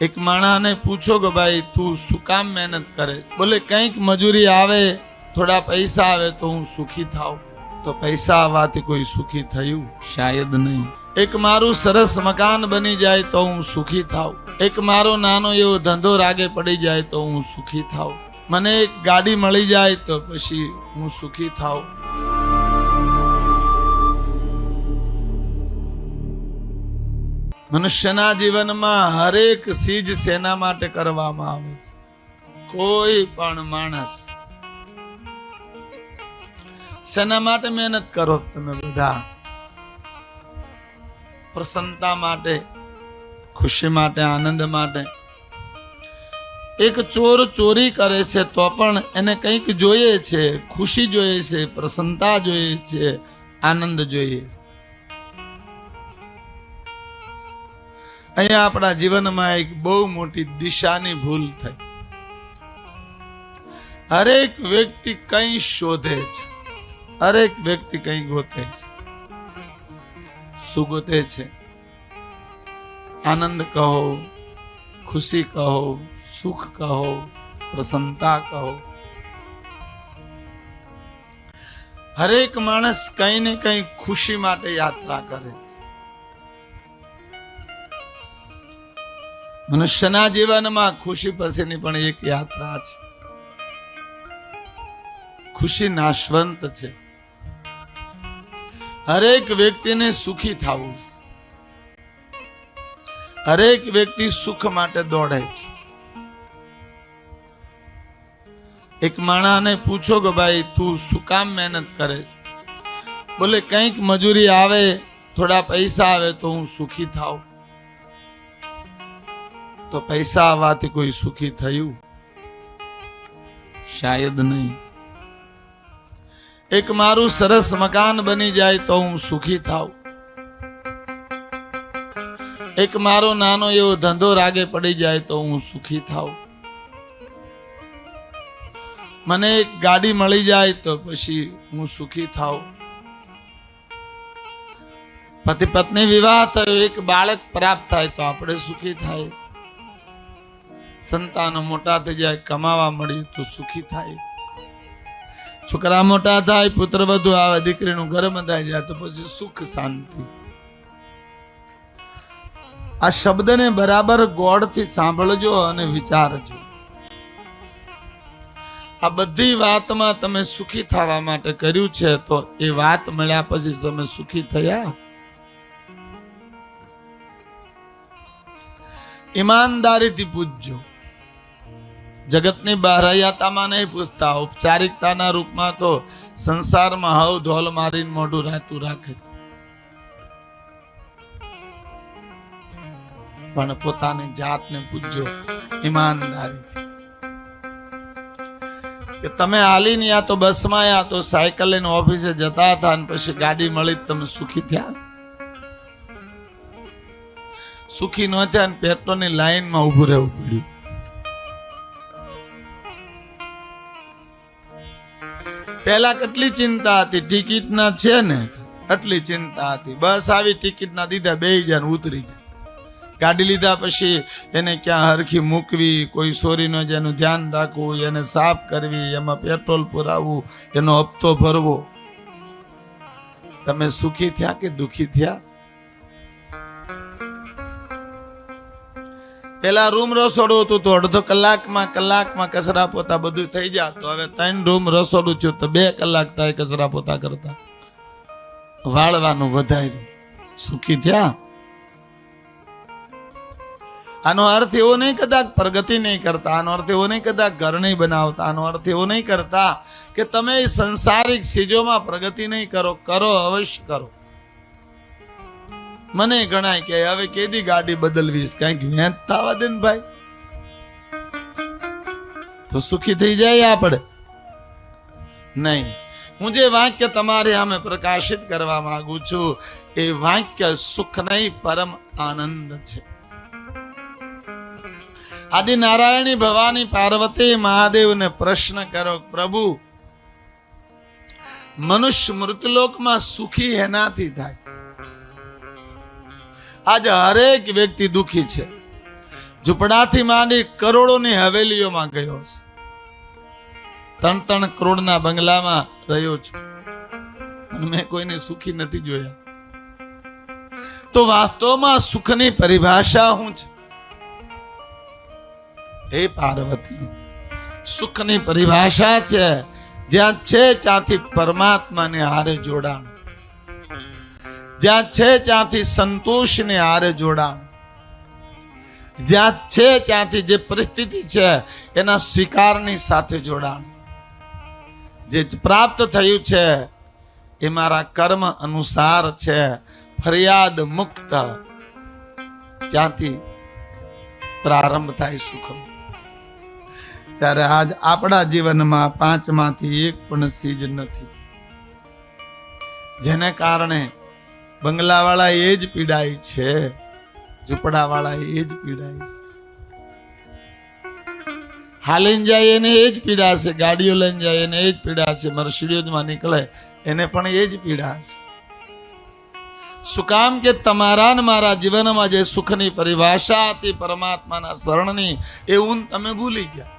એક માણસને પૂછો કે ભાઈ તું શું કામ મહેનત કરે? બોલે કંઈક મજૂરી આવે, થોડા પૈસા આવે તો હું સુખી થાઉં. તો પૈસા આવવાથી કોઈ સુખી થયું? શાયદ નહીં. એક મારું સરસ મકાન બની જાય તો હું સુખી થાઉં. એક મારો નાનો એવો ધંધો રાગે પડી જાય તો હું સુખી થાઉં. મને એક ગાડી મળી જાય તો પછી હું સુખી થાઉં. મનુષ્યના જીવનમાં હરેક ચીજ શેના માટે કરવામાં આવે છે? કોઈ પણ માણસ શેના માટે મહેનત કરો તમે બધા? પ્રસન્નતા માટે, ખુશી માટે, આનંદ માટે. એક ચોર ચોરી કરે છે તો પણ એને કંઈક જોઈએ છે, ખુશી જોઈએ છે, પ્રસન્નતા જોઈએ છે, આનંદ જોઈએ છે. અહીંયા આપણા જીવનમાં એક બહુ મોટી દિશાની ભૂલ થઈ. હરેક વ્યક્તિ કંઈ શોધે છે, હરેક વ્યક્તિ કંઈ ગોતે છે. શું ગોતે છે? આનંદ કહો, ખુશી કહો, સુખ કહો, પ્રસન્નતા કહો. હરેક માણસ કંઈ ને કંઈ ખુશી માટે યાત્રા કરે છે. મનુષ્યના જીવનમાં ખુશી પછીની પણ એક યાત્રા છે. ખુશી નાશવંત છે. હરેક વ્યક્તિને સુખી થવું છે. હરેક વ્યક્તિ સુખ માટે દોડે છે. એક માણસને પૂછો કે ભાઈ તું શું કામ મહેનત કરે છે? બોલે કંઈક મજૂરી આવે, થોડા પૈસા આવે તો હું સુખી થાઉં. તો પૈસા આવવાથી કોઈ સુખી થયું? શાયદ નહીં. એક મારું સરસ મકાન બની જાય તો હું સુખી થાઉં. એક મારો નાનો એવો ધંધો રાગે પડી જાય તો હું સુખી થાઉં. મને એક ગાડી મળી જાય તો પછી હું સુખી થાઉં. પતિ પત્ની વિવાહ થયો, એક બાળક પ્રાપ્ત થાય તો આપણે સુખી થાય. સંતાનો મોટા થઈ જાય, કમાવા મળે તો સુખી થાય. છોકરા મોટા થાય, પુત્ર વધુ આવે, દીકરીનું ઘર બંધાઈ જાય તો પછી સુખ શાંતિ. આ શબ્દને બરાબર ગોળથી સાંભળજો અને વિચારજો. આ બધી વાતમાં તમે સુખી થવા માટે કર્યું છે તો એ વાત મળ્યા પછી તમે સુખી થયા? ઈમાનદારીથી પૂછજો. જગતની બાહ્યતામાં નહીં પૂછતા, ઔપચારિકતાના રૂપમાં તો સંસારમાં હવ ધોલ મારીને મોઢું રાતું રાખે, પણ પોતાની જાતને પૂછજો ઈમાનદારીથી કે તમે હાલીને યા તો બસમાં યા તો સાયકલ લઈને ઓફિસે જતા હતા અને પછી ગાડી મળી તમે સુખી થયા? સુખી ન થયા અને પેટ્રોલની લાઈનમાં ઉભું રહેવું પડ્યું. પહેલા કેટલી ચિંતા હતી, ટિકિટ ના છે ને આટલી ચિંતા હતી. બસ આવી, ટિકિટ ના દીધા, બેહી ગયા ને ઉતરી ગયા. ગાડી લીધા પછી એને ક્યાં હરખી મૂકવી, કોઈ ચોરી ન જાય એનું ધ્યાન રાખવું, એને સાફ કરવી, એમાં પેટ્રોલ પુરાવવું, એનો હપ્તો ભરવો. તમે સુખી થયા કે દુખી થયા? પેલા રૂમ રસોડું હતું તો અડધો કલાકમાં કચરા પોતા બધું થઈ જતું. હવે 3 રૂમ રસોડું થયું તો 2 કલાક થાય કચરા પોતા કરતા. વાળવાનું વધાર્યું. સુખી થયા? આનો અર્થ એવો નહીં કદાચ પ્રગતિ નહીં કરતા, આનો અર્થ એવો નહીં કદાચ ઘર નહીં બનાવતા, આનો અર્થ એવો નહીં કરતા કે તમે સંસારિક ચીજોમાં પ્રગતિ નહીં કરો. કરો, અવશ્ય કરો. મને ગણાય કે હવે કેદી ગાડી બદલવીશ, કઈક વેચ થવા દે ને ભાઈ, તો સુખી થઈ જાય આપણે. નહીં. હું જે વાક્ય તમારે સામે પ્રકાશિત કરવા માંગુ છું એ વાક્ય સુખ નહીં પરમ આનંદ છે. આદિ નારાયણી ભવાની પાર્વતી મહાદેવને પ્રશ્ન કરો, પ્રભુ મનુષ્ય મૃતલોકમાં સુખી એનાથી થાય? આજે હરેક વ્યક્તિ દુખી છે. ઝૂંપડાથી માંડી કરોડોની હવેલીઓમાં ગયો છે, 3 કરોડના બંગલામાં રહ્યો છું, અને મેં કોઈને સુખી નથી જોયા. તો વાસ્તવમાં સુખની પરિભાષા શું છે? હે પાર્વતી, સુખની પરિભાષા છે જ્યાં છે ત્યાંથી પરમાત્માને હારે જોડાણ, જ્યાં છે ત્યાંથી સંતોષને હારે જોડાણ, જ્યાં છે ત્યાંથી જે પરિસ્થિતિ છે એના સ્વીકારની સાથે જોડાણ. જે પ્રાપ્ત થયું છે એ મારા કર્મ અનુસાર છે, ફરિયાદ મુક્ત, ત્યાંથી પ્રારંભ થાય સુખ. ત્યારે આજ આપણા જીવનમાં 5માંથી 1 પણ ચીજ નથી, જેને કારણે બંગલાવાળા એ જ પીડાય છે, ઝૂંપડાવાળા એ જ પીડાય છે. હાલીને જાય એને એ જ પીડા છે, ગાડીઓ લઈને જાય એને એ જ પીડા છે, મર્સિડીઝમાં નીકળે એને પણ એ જ પીડા છે. શું કામ કે તમારા ને મારા જીવનમાં જે સુખની પરિભાષા હતી પરમાત્માના શરણની, એ ઊન તમે ભૂલી ગયા.